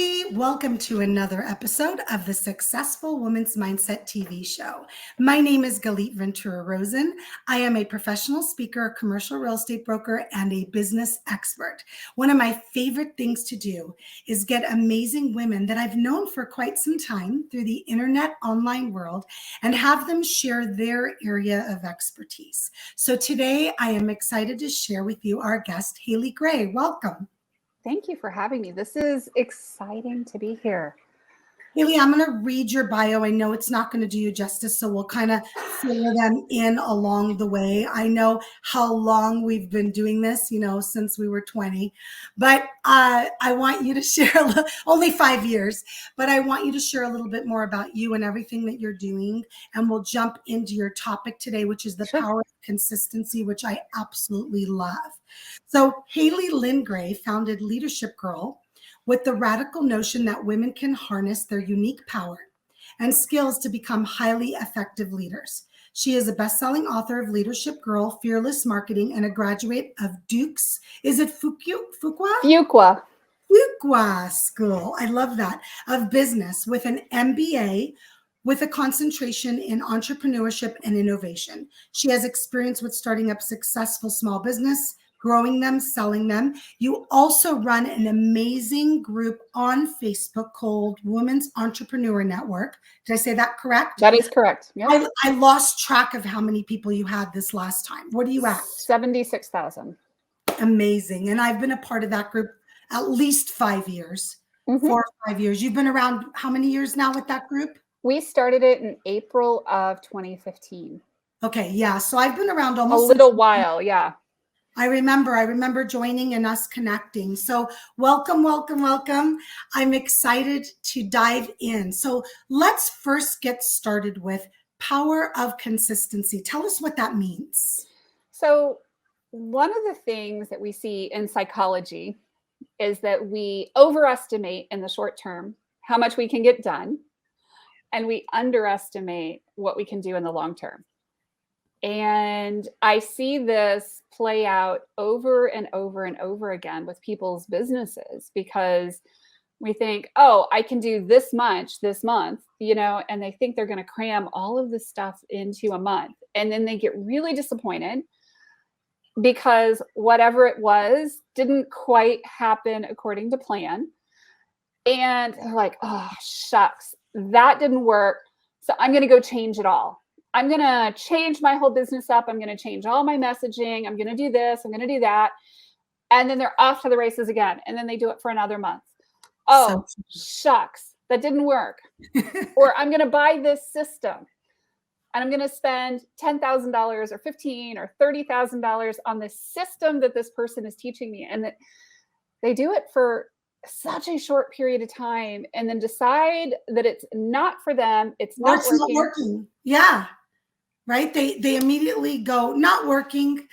everybody. Welcome to another episode of the Successful Woman's Mindset TV show. My name is Galit Ventura Rosen. I am a professional speaker, a commercial real estate broker, and a business expert. One of my favorite things to do is get amazing women that I've known for quite some time through the internet online world and have them share their area of expertise. So today I am excited to share with you our guest, Haley Gray. Welcome. Thank you for having me. This is exciting to be here. Haley, I'm going to read your bio. I know it's not going to do you justice, so we'll kind of fill them in along the way. I know how long we've been doing this, since we were 20, but I want you to share, only 5 years, but I want you to share a little bit more about you and everything that you're doing, and we'll jump into your topic today, which is the power of consistency, which I absolutely love. So Haley Lynn Gray founded Leadership Girl with the radical notion that women can harness their unique power and skills to become highly effective leaders. She is a best-selling author of Leadership Girl, Fearless Marketing, and a graduate of Duke's, is it Fuqua? Fuqua School, I love that, of business with an MBA with a concentration in entrepreneurship and innovation. She has experience with starting up successful small business, growing them, selling them. You also run an amazing group on Facebook called Women's Entrepreneur Network. Did I say that correct? That is correct. Yep. I lost track of how many people you had this last time. What are you at? 76,000. Amazing. And I've been a part of that group at least 5 years, 4 or 5 years. You've been around how many years now with that group? We started it in April of 2015. Okay. Yeah. So I've been around almost a little while. Yeah. I remember joining and us connecting. So welcome. I'm excited to dive in. So let's first get started with power of consistency. Tell us what that means. So one of the things that we see in psychology is that we overestimate in the short term how much we can get done, and we underestimate what we can do in the long term. And I see this play out over and over and over again with people's businesses, because we think, oh, I can do this much this month, and they think they're going to cram all of this stuff into a month. And then they get really disappointed because whatever it was didn't quite happen according to plan. And they're like, oh, shucks, that didn't work. So I'm going to go change it all. I'm going to change my whole business up. I'm going to change all my messaging. I'm going to do this. I'm going to do that. And then they're off to the races again. And then they do it for another month. Oh, shucks, that didn't work. Or I'm going to buy this system and I'm going to spend $10,000 or $15,000 or $30,000 on this system that this person is teaching me. And that they do it for such a short period of time and then decide that it's not for them. It's not working. Yeah. Right. They immediately go, not working.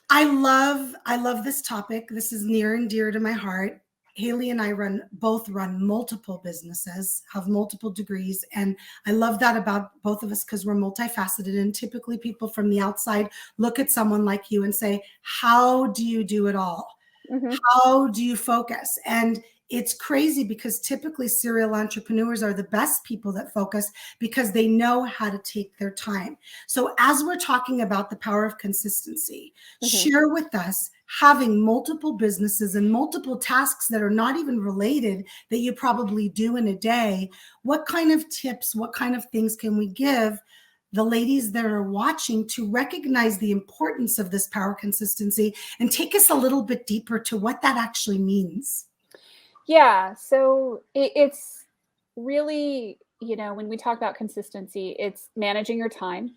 I love this topic. This is near and dear to my heart. Haley and I both run multiple businesses, have multiple degrees. And I love that about both of us because we're multifaceted. And typically people from the outside look at someone like you and say, how do you do it all? Mm-hmm. How do you focus? And it's crazy because typically serial entrepreneurs are the best people that focus because they know how to take their time. So as we're talking about the power of consistency, share with us having multiple businesses and multiple tasks that are not even related that you probably do in a day. What kind of tips, what kind of things can we give the ladies that are watching to recognize the importance of this power consistency and take us a little bit deeper to what that actually means? Yeah. So it's really, when we talk about consistency, it's managing your time.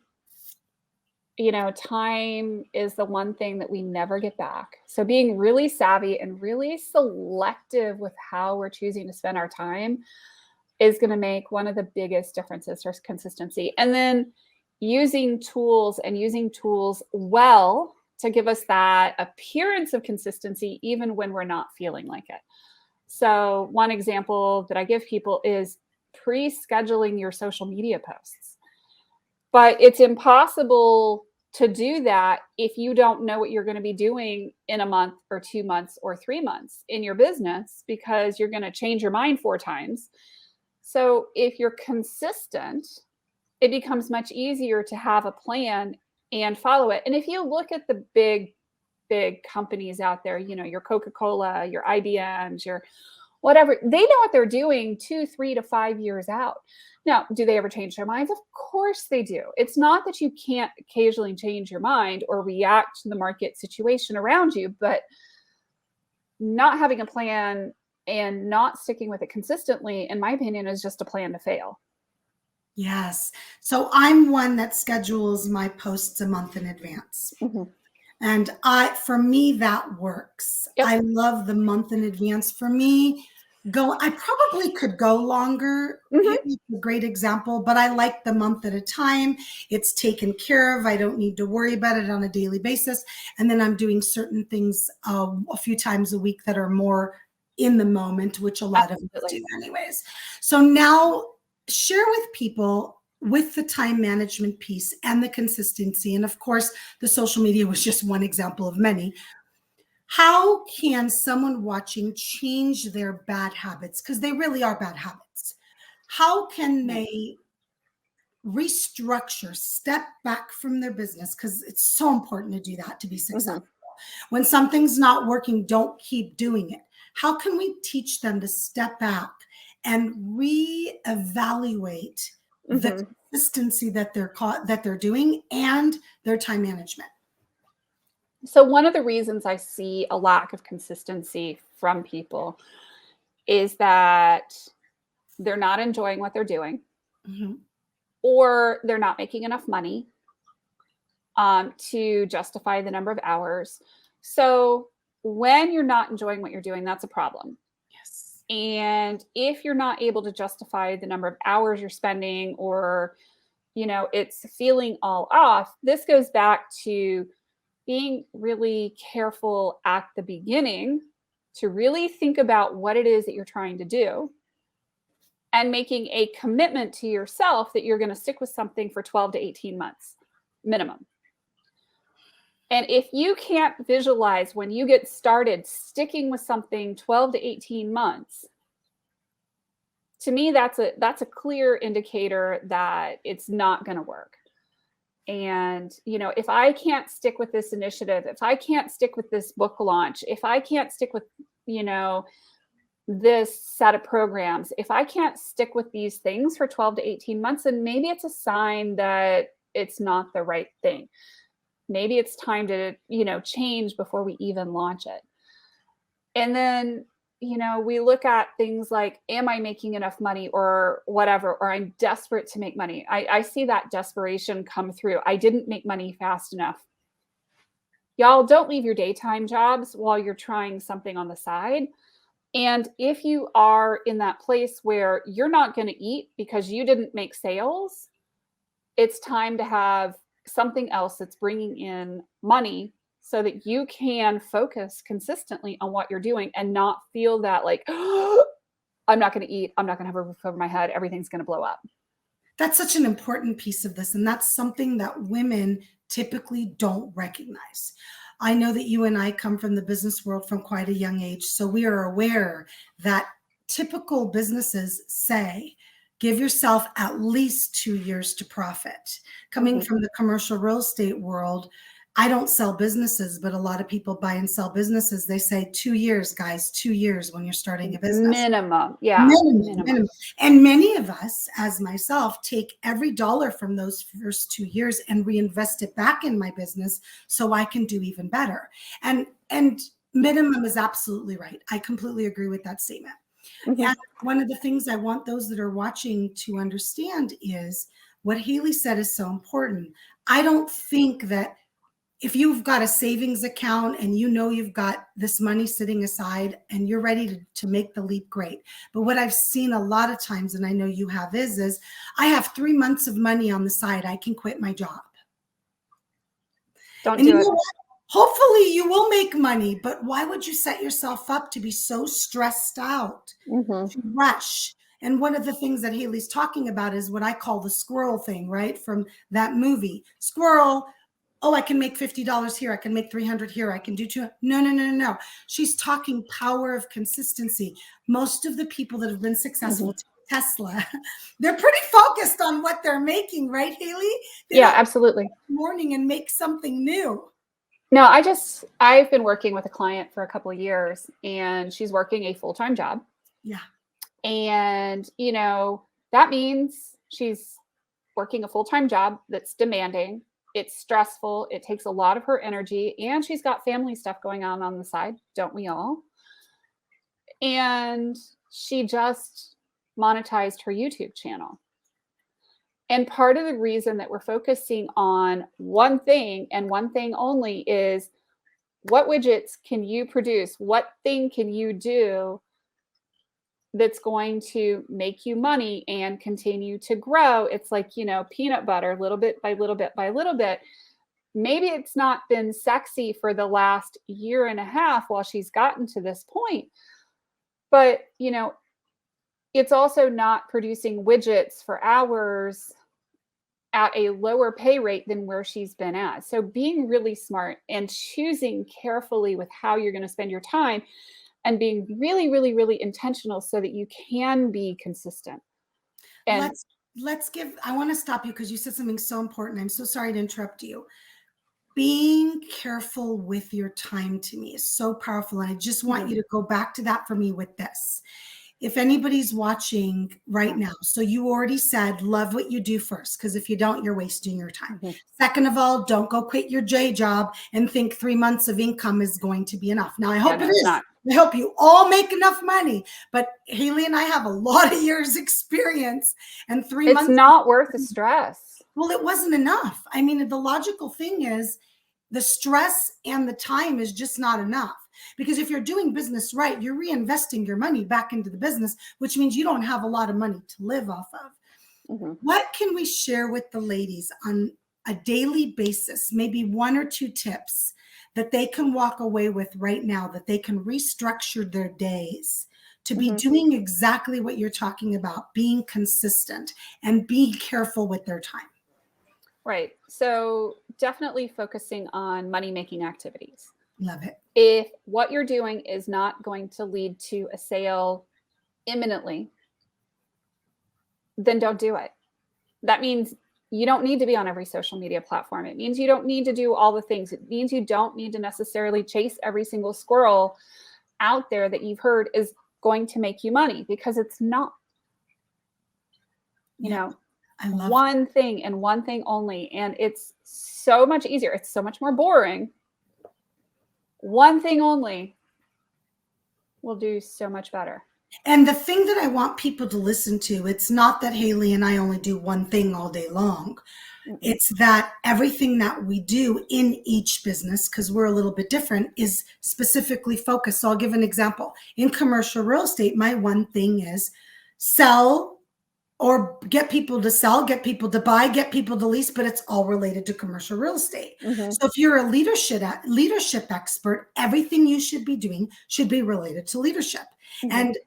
Time is the one thing that we never get back. So being really savvy and really selective with how we're choosing to spend our time is going to make one of the biggest differences for consistency. And then using tools well to give us that appearance of consistency, even when we're not feeling like it. So one example that I give people is pre-scheduling your social media posts. But it's impossible to do that if you don't know what you're going to be doing in a month or 2 months or 3 months in your business, because you're going to change your mind 4 times. So if you're consistent, it becomes much easier to have a plan and follow it. And if you look at the big companies out there, your Coca-Cola, your IBMs, your whatever, they know what they're doing 2, 3 to 5 years out. Now, do they ever change their minds? Of course they do. It's not that you can't occasionally change your mind or react to the market situation around you, but not having a plan and not sticking with it consistently, in my opinion, is just a plan to fail. Yes. So I'm one that schedules my posts a month in advance. Mm-hmm. And for me, that works. Yep. I love the month in advance. For me, I probably could go longer. Mm-hmm. It's a great example, but I like the month at a time. It's taken care of. I don't need to worry about it on a daily basis. And then I'm doing certain things a few times a week that are more in the moment, which a lot of us do anyways. So now share with people, with the time management piece and the consistency, and of course, the social media was just one example of many. How can someone watching change their bad habits? Because they really are bad habits. How can they restructure, step back from their business? Because it's so important to do that to be successful. Mm-hmm. When something's not working, don't keep doing it. How can we teach them to step back and reevaluate the consistency that they're doing and their time management? So one of the reasons I see a lack of consistency from people is that they're not enjoying what they're doing, mm-hmm. or they're not making enough money to justify the number of hours. So when you're not enjoying what you're doing, that's a problem. Yes. And if you're not able to justify the number of hours you're spending, or, it's feeling all off, this goes back to being really careful at the beginning to really think about what it is that you're trying to do, and making a commitment to yourself that you're going to stick with something for 12 to 18 months minimum. And if you can't visualize when you get started sticking with something 12 to 18 months, to me, that's a clear indicator that it's not going to work. And, if I can't stick with this initiative, if I can't stick with this book launch, if I can't stick with, this set of programs, if I can't stick with these things for 12 to 18 months, then maybe it's a sign that it's not the right thing. Maybe it's time to, change before we even launch it. And then, we look at things like, am I making enough money or whatever, or I'm desperate to make money. I see that desperation come through. I didn't make money fast enough. Y'all, don't leave your daytime jobs while you're trying something on the side. And if you are in that place where you're not going to eat because you didn't make sales, it's time to have something else that's bringing in money, so that you can focus consistently on what you're doing and not feel that like, oh, I'm not going to eat, I'm not going to have a roof over my head, everything's going to blow up. That's such an important piece of this. And that's something that women typically don't recognize. I know that you and I come from the business world from quite a young age. So we are aware that typical businesses say, give yourself at least 2 years to profit. Coming from the commercial real estate world, I don't sell businesses, but a lot of people buy and sell businesses. They say 2 years, guys, 2 years when you're starting a business. Minimum. Yeah. Minimum. And many of us, as myself, take every dollar from those first 2 years and reinvest it back in my business so I can do even better. And minimum is absolutely right. I completely agree with that statement. Mm-hmm. And one of the things I want those that are watching to understand is what Haley said is so important. I don't think that if you've got a savings account and you've got this money sitting aside and you're ready to make the leap, great. But what I've seen a lot of times, and I know you have, is I have 3 months of money on the side. I can quit my job. Don't do it. Hopefully you will make money, but why would you set yourself up to be so stressed out, to rush? And one of the things that Haley's talking about is what I call the squirrel thing, right? From that movie. Squirrel oh, I can make $50 here. I can make 300 here. I can do two. No, no, no, no, no. She's talking power of consistency. Most of the people that have been successful, Tesla, they're pretty focused on what they're making, right, Haley? They Yeah, don't absolutely. morning and make something new. No, I've been working with a client for a couple of years, and she's working a full-time job. Yeah. And, that means she's working a full-time job that's demanding. It's stressful. It takes a lot of her energy, and she's got family stuff going on the side. Don't we all? And she just monetized her YouTube channel. And part of the reason that we're focusing on one thing and one thing only is, what widgets can you produce? What thing can you do that's going to make you money and continue to grow? It's like, peanut butter, little bit by little bit by little bit. Maybe it's not been sexy for the last year and a half while she's gotten to this point, but, it's also not producing widgets for hours at a lower pay rate than where she's been at. So being really smart and choosing carefully with how you're going to spend your time, and being really, really, really intentional so that you can be consistent. And I want to stop you because you said something so important. I'm so sorry to interrupt you. Being careful with your time, to me, is so powerful. And I just want you to go back to that for me with this. If anybody's watching right now, so you already said, love what you do first, because if you don't, you're wasting your time. Second of all, don't go quit your J job and think 3 months of income is going to be enough. Now, I hope it is. Not. I hope you all make enough money. But Haley and I have a lot of years experience, and 3 months. It's not worth the stress. Well, it wasn't enough. I mean, the logical thing is the stress and the time is just not enough. Because if you're doing business right, you're reinvesting your money back into the business, which means you don't have a lot of money to live off of. What can we share with the ladies on a daily basis, maybe 1 or 2 tips that they can walk away with right now, that they can restructure their days to be doing exactly what you're talking about, being consistent and being careful with their time? Right. So definitely focusing on money-making activities. Love it. If what you're doing is not going to lead to a sale imminently, then don't do it. That means you don't need to be on every social media platform. It means you don't need to do all the things. It means you don't need to necessarily chase every single squirrel out there that you've heard is going to make you money, because it's not. I love one thing and one thing only. And it's so much easier. It's so much more boring. One thing only will do so much better. And the thing that I want people to listen to, it's not that Haley and I only do one thing all day long. It's that everything that we do in each business, because we're a little bit different, is specifically focused. So I'll give an example. In commercial real estate, my one thing is sell or get people to sell, get people to buy, get people to lease, but it's all related to commercial real estate. So if you're a leadership expert, everything you should be doing should be related to leadership. And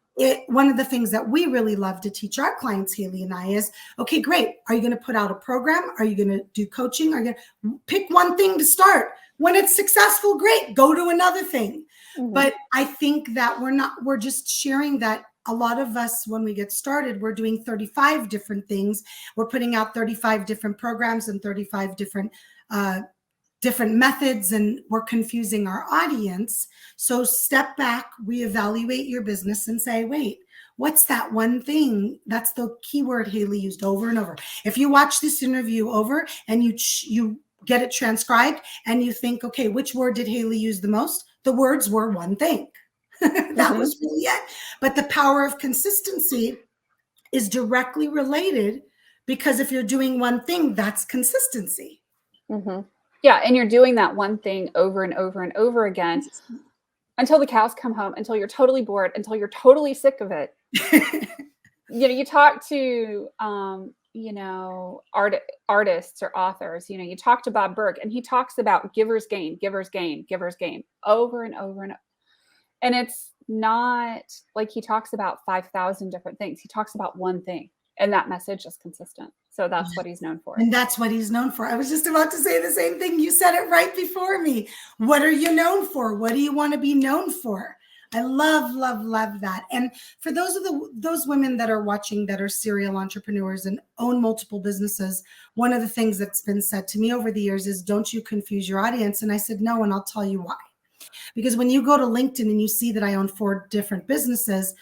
one of the things that we really love to teach our clients, Haley and I, is, okay, great. Are you going to put out a program? Are you going to do coaching? Are you going to pick one thing to start? When it's successful, great, go to another thing. But I think that we're just sharing that a lot of us, when we get started, we're doing 35 different things. We're putting out 35 different programs and 35 different methods, and we're confusing our audience. So step back, reevaluate your business and say, wait, what's that one thing? That's the keyword Haley used over and over. If you watch this interview over and you get it transcribed and you think, okay, which word did Haley use the most? The words were one thing. That was really it. But the power of consistency is directly related, because if you're doing one thing, that's consistency. Yeah. And you're doing that one thing over and over and over again until the cows come home, until you're totally bored, until you're totally sick of it. You talk to, artists or authors, you talk to Bob Burg, and he talks about giver's gain, giver's gain, giver's gain over and over and over. And it's not like he talks about 5,000 different things. He talks about one thing. And that message is consistent. So that's what he's known for. And that's what he's known for. I was just about to say the same thing. You said it right before me. What are you known for? What do you want to be known for? I love, love, love that. And for those women that are watching that are serial entrepreneurs and own multiple businesses, one of the things that's been said to me over the years is, don't you confuse your audience. And I said, no, and I'll tell you why. Because when you go to LinkedIn and you see that I own 4 different businesses,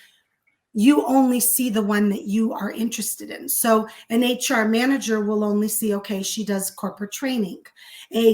you only see the one that you are interested in. So an HR manager will only see, okay, she does corporate training.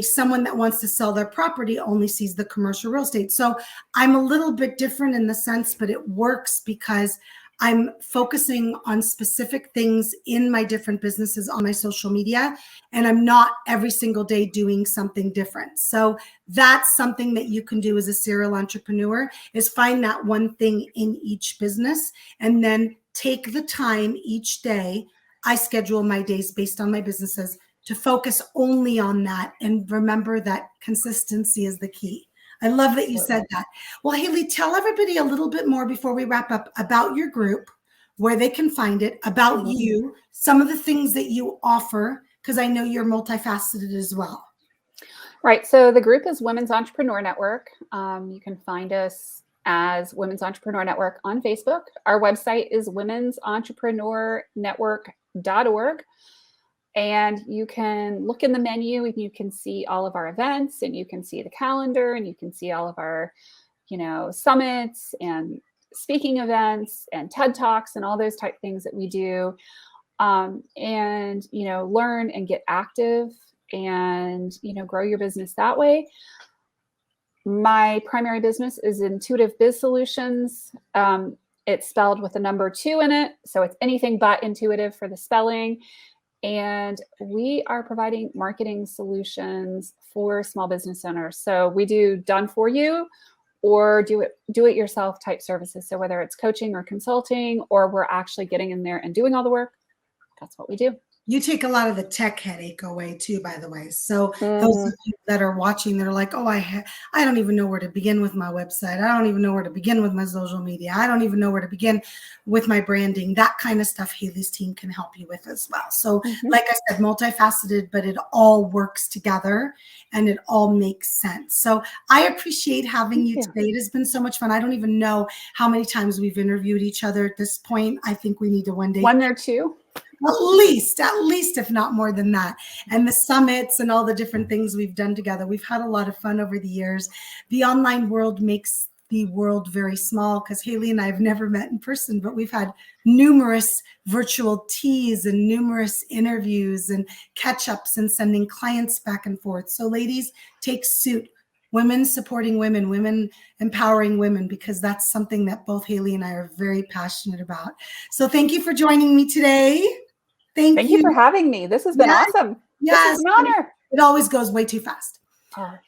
Someone that wants to sell their property only sees the commercial real estate. So I'm a little bit different in the sense, but it works because I'm focusing on specific things in my different businesses on my social media, and I'm not every single day doing something different. So that's something that you can do as a serial entrepreneur, is find that one thing in each business and then take the time each day. I schedule my days based on my businesses to focus only on that, and remember that consistency is the key. I love that you said that. Well, Haley, tell everybody a little bit more before we wrap up about your group, where they can find it, about you, some of the things that you offer, because I know you're multifaceted as well. Right. So the group is Women's Entrepreneur Network. You can find us as Women's Entrepreneur Network on Facebook. Our website is women'sentrepreneurnetwork.org. And you can look in the menu and you can see all of our events, and you can see the calendar, and you can see all of our, summits and speaking events and TED Talks and all those type things that we do. And, learn and get active and, grow your business that way. My primary business is Intuitive Biz Solutions. It's spelled with a number 2 in it. So it's anything but intuitive for the spelling. And we are providing marketing solutions for small business owners. So we do done for you or do it yourself type services. So whether it's coaching or consulting, or we're actually getting in there and doing all the work, that's what we do. You take a lot of the tech headache away too, by the way. So those of you that are watching, they're like, oh, I don't even know where to begin with my website. I don't even know where to begin with my social media. I don't even know where to begin with my branding. That kind of stuff Haley's team can help you with as well. So like I said, multifaceted, but it all works together and it all makes sense. So I appreciate having you today. It has been so much fun. I don't even know how many times we've interviewed each other at this point. I think we need to one day. 1 or 2. At least, if not more than that. And the summits and all the different things we've done together. We've had a lot of fun over the years. The online world makes the world very small, because Haley and I have never met in person, but we've had numerous virtual teas and numerous interviews and catch-ups and sending clients back and forth. So ladies, take suit. Women supporting women, women empowering women, because that's something that both Haley and I are very passionate about. So thank you for joining me today. Thank you for having me. This has been awesome. Yes. This is an honor. It always goes way too fast.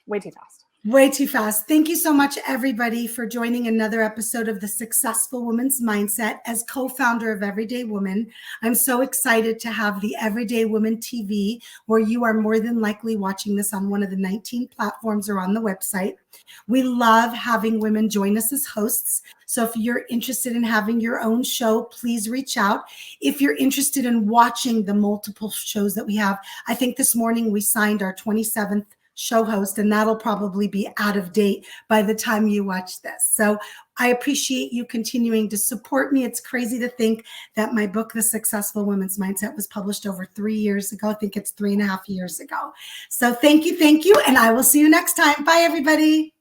Way too fast. Way too fast. Thank you so much, everybody, for joining another episode of The Successful Woman's Mindset. As co-founder of Everyday Woman, I'm so excited to have the Everyday Woman TV, where you are more than likely watching this on one of the 19 platforms or on the website. We love having women join us as hosts. So if you're interested in having your own show, please reach out. If you're interested in watching the multiple shows that we have, I think this morning we signed our 27th show host, and that'll probably be out of date by the time you watch this. So I appreciate you continuing to support me. It's crazy to think that my book, The Successful Woman's Mindset, was published over 3 years ago. I think it's 3.5 years ago. So thank you, and I will see you next time. Bye, everybody.